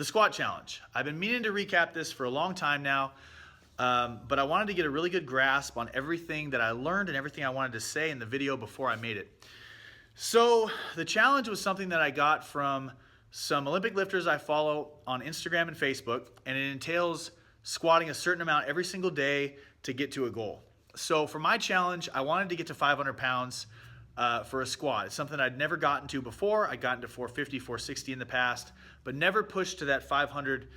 the squat challenge. I've been meaning to recap this for a long time now, but I wanted to get a really good grasp on everything that I learned and everything I wanted to say in the video before I made it. So the challenge was something that I got from some Olympic lifters I follow on Instagram and Facebook, and it entails squatting a certain amount every single day to get to a goal. So for my challenge, I wanted to get to 500 pounds for a squat. It's something I'd never gotten to before. I'd gotten to 450, 460 in the past, but never pushed to that 500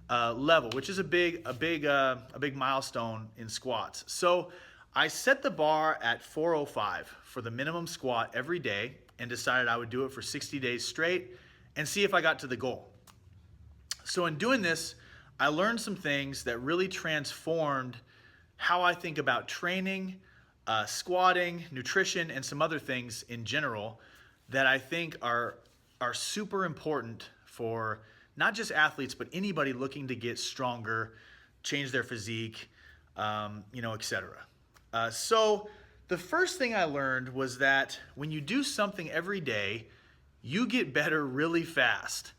level, which is a big milestone in squats. So I set the bar at 405 for the minimum squat every day and decided I would do it for 60 days straight and see if I got to the goal. So in doing this, I learned some things that really transformed how I think about training, squatting, nutrition, and some other things in general that I think are super important for not just athletes, but anybody looking to get stronger, change their physique, etc. So the first thing I learned was that when you do something every day, you get better really fast.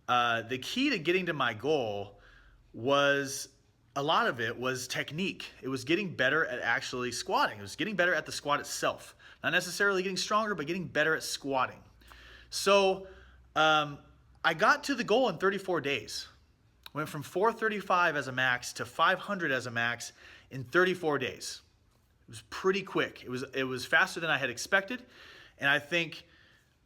The key to getting to my goal was, a lot of it was technique. It was getting better at actually squatting. It was getting better at the squat itself. Not necessarily getting stronger, but getting better at squatting. So I got to the goal in 34 days. Went from 435 as a max to 500 as a max in 34 days. It was pretty quick. It was faster than I had expected. And I think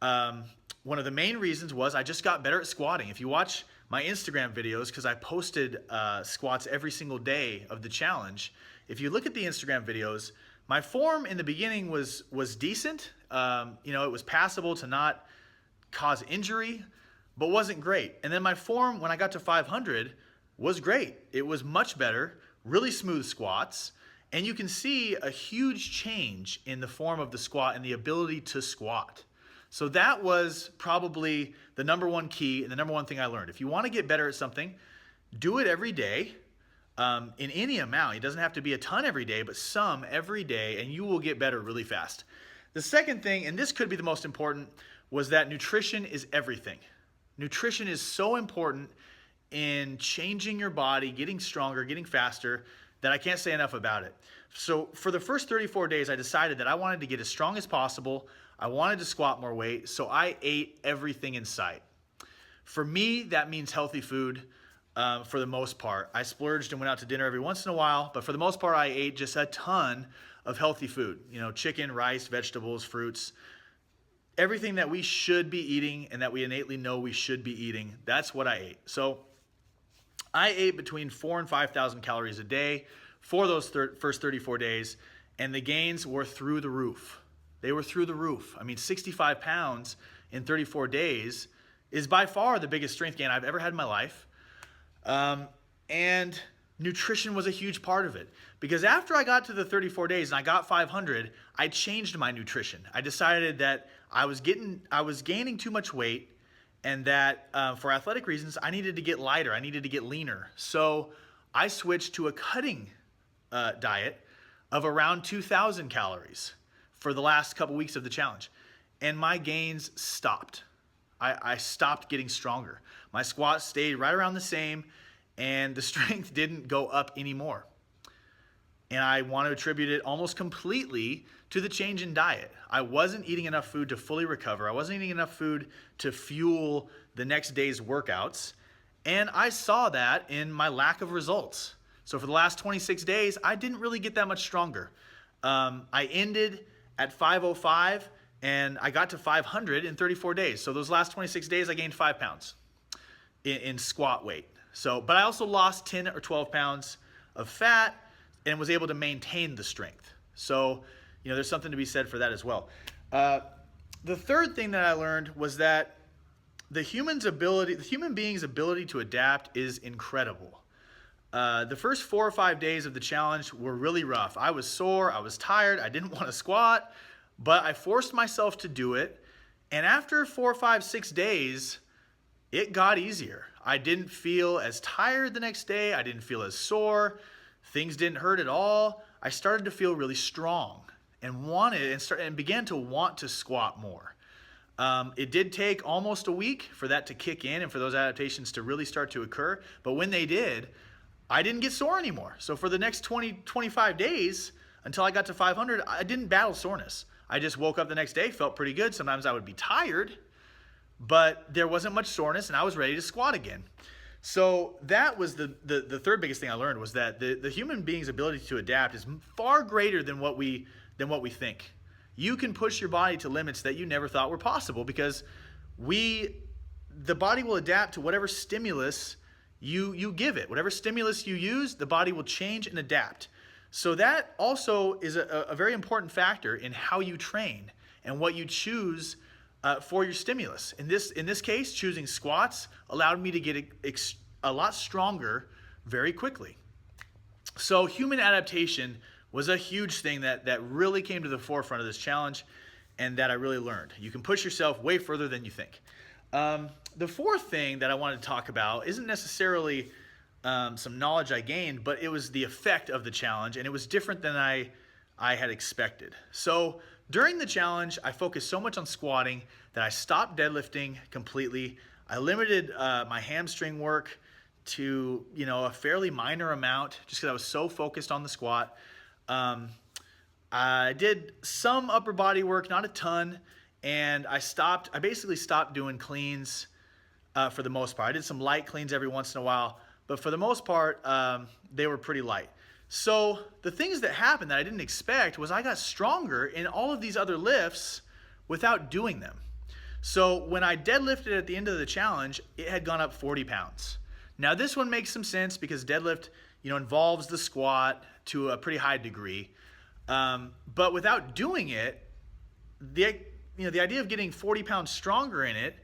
one of the main reasons was I just got better at squatting. If you watch my Instagram videos, because I posted squats every single day of the challenge, if you look at the Instagram videos, my form in the beginning was decent. It was passable to not cause injury, but wasn't great. And then my form when I got to 500 was great. It was much better, really smooth squats, and you can see a huge change in the form of the squat and the ability to squat. So that was probably the number one key and the number one thing I learned. If you want to get better at something, do it every day in any amount. It doesn't have to be a ton every day, but some every day, and you will get better really fast. The second thing, and this could be the most important, was that nutrition is everything. Nutrition is so important in changing your body, getting stronger, getting faster, that I can't say enough about it. So for the first 34 days, I decided that I wanted to get as strong as possible. I wanted to squat more weight, so I ate everything in sight. For me, that means healthy food for the most part. I splurged and went out to dinner every once in a while, but for the most part, I ate just a ton of healthy food. Chicken, rice, vegetables, fruits, everything that we should be eating and that we innately know we should be eating, that's what I ate. So I ate between 4,000 and 5,000 calories a day for those first 34 days, and the gains were through the roof. They were through the roof. I mean, 65 pounds in 34 days is by far the biggest strength gain I've ever had in my life. And nutrition was a huge part of it. Because after I got to the 34 days and I got 500, I changed my nutrition. I decided that I was gaining too much weight, and that for athletic reasons, I needed to get lighter. I needed to get leaner. So I switched to a cutting diet of around 2,000 calories for the last couple weeks of the challenge. And my gains stopped. I stopped getting stronger. My squat stayed right around the same, and the strength didn't go up anymore. And I want to attribute it almost completely to the change in diet. I wasn't eating enough food to fully recover. I wasn't eating enough food to fuel the next day's workouts. And I saw that in my lack of results. So for the last 26 days, I didn't really get that much stronger. I ended at 505 and I got to 500 in 34 days. So those last 26 days, I gained 5 pounds in squat weight. But I also lost 10 or 12 pounds of fat and was able to maintain the strength. So, there's something to be said for that as well. The third thing that I learned was that the human being's ability to adapt is incredible. The first 4 or 5 days of the challenge were really rough. I was sore, I was tired, I didn't want to squat, but I forced myself to do it. And after 4, 5, 6 days, it got easier. I didn't feel as tired the next day. I didn't feel as sore. Things didn't hurt at all. I started to feel really strong and began to want to squat more. It did take almost a week for that to kick in and for those adaptations to really start to occur. But when they did, I didn't get sore anymore. So for the next 20, 25 days until I got to 500, I didn't battle soreness. I just woke up the next day, felt pretty good. Sometimes I would be tired, but there wasn't much soreness and I was ready to squat again. So that was the third biggest thing I learned, was that the human being's ability to adapt is far greater than what we think. You can push your body to limits that you never thought were possible, because the body will adapt to whatever stimulus you give it. Whatever stimulus you use, the body will change and adapt. So that also is a very important factor in how you train and what you choose for your stimulus. In this case, choosing squats allowed me to get a lot stronger very quickly. So human adaptation was a huge thing that really came to the forefront of this challenge, and that I really learned. You can push yourself way further than you think. The fourth thing that I wanted to talk about isn't necessarily some knowledge I gained, but it was the effect of the challenge, and it was different than I had expected. So during the challenge, I focused so much on squatting that I stopped deadlifting completely. I limited my hamstring work to a fairly minor amount, just because I was so focused on the squat. I did some upper body work, not a ton, and I basically stopped doing cleans for the most part. I did some light cleans every once in a while, but for the most part, they were pretty light. So the things that happened that I didn't expect was I got stronger in all of these other lifts without doing them. So when I deadlifted at the end of the challenge, it had gone up 40 pounds. Now this one makes some sense because deadlift, involves the squat to a pretty high degree. But without doing it, the idea of getting 40 pounds stronger in it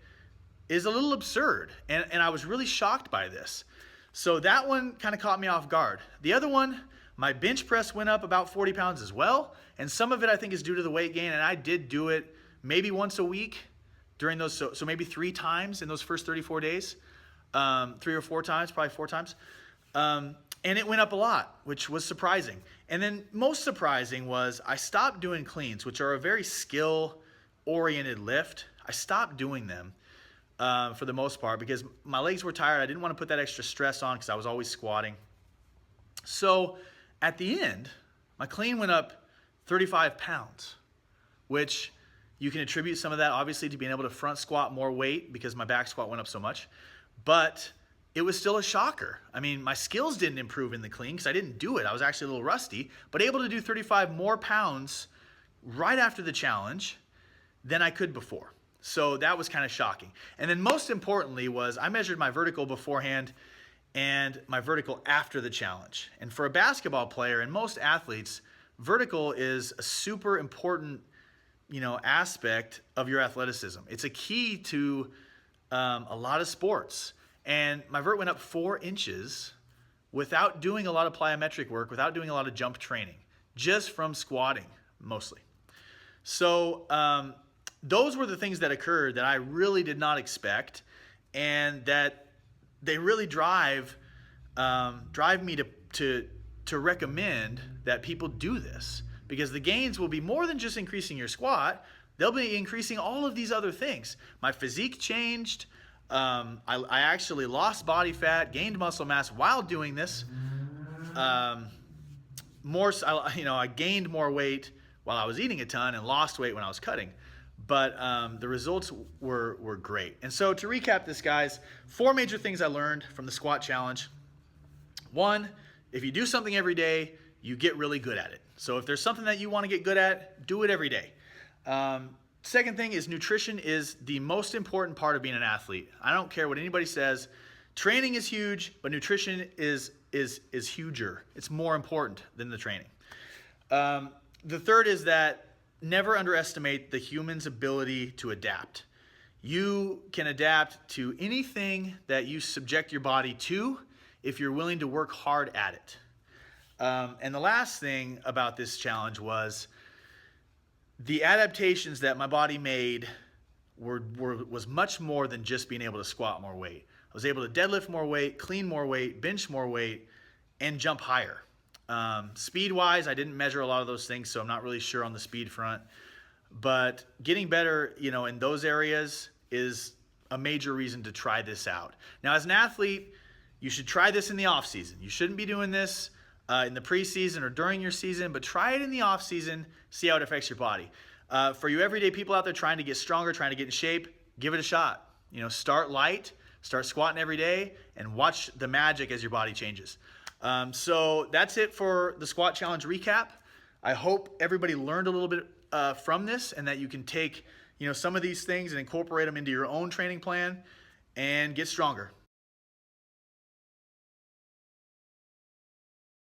is a little absurd. And I was really shocked by this. So that one kind of caught me off guard. The other one, my bench press went up about 40 pounds as well. And some of it I think is due to the weight gain. And I did do it maybe once a week during those, so maybe 3 times in those first 34 days. 3 or 4 times, probably 4 times. And it went up a lot, which was surprising. And then most surprising was I stopped doing cleans, which are a very skill-oriented lift. I stopped doing them for the most part because my legs were tired. I didn't want to put that extra stress on because I was always squatting. So at the end, my clean went up 35 pounds, which you can attribute some of that obviously to being able to front squat more weight because my back squat went up so much. But it was still a shocker. I mean, my skills didn't improve in the clean because I didn't do it. I was actually a little rusty, but able to do 35 more pounds right after the challenge than I could before. So that was kind of shocking. And then most importantly was I measured my vertical beforehand and my vertical after the challenge. And for a basketball player and most athletes, vertical is a super important, aspect of your athleticism. It's a key to a lot of sports. And my vert went up 4 inches without doing a lot of plyometric work, without doing a lot of jump training, just from squatting mostly. So those were the things that occurred that I really did not expect, and that they really drive me to recommend that people do this, because the gains will be more than just increasing your squat. They'll be increasing all of these other things. My physique changed. I actually lost body fat, gained muscle mass while doing this. I gained more weight while I was eating a ton and lost weight when I was cutting. But the results were great. And so to recap this, guys, 4 major things I learned from the squat challenge. 1, if you do something every day, you get really good at it. So if there's something that you want to get good at, do it every day. Second thing is nutrition is the most important part of being an athlete. I don't care what anybody says. Training is huge, but nutrition is huger. It's more important than the training. The third is that never underestimate the human's ability to adapt. You can adapt to anything that you subject your body to if you're willing to work hard at it. And the last thing about this challenge was the adaptations that my body made was much more than just being able to squat more weight. I was able to deadlift more weight, clean more weight, bench more weight, and jump higher. Speed-wise, I didn't measure a lot of those things, so I'm not really sure on the speed front. but getting better, in those areas is a major reason to try this out. Now, as an athlete, you should try this in the off season. You shouldn't be doing this in the preseason or during your season, but try it in the off season, see how it affects your body. For you everyday people out there trying to get stronger, trying to get in shape, give it a shot. Start light, start squatting every day, and watch the magic as your body changes. So that's it for the squat challenge recap. I hope everybody learned a little bit from this, and that you can take some of these things and incorporate them into your own training plan and get stronger.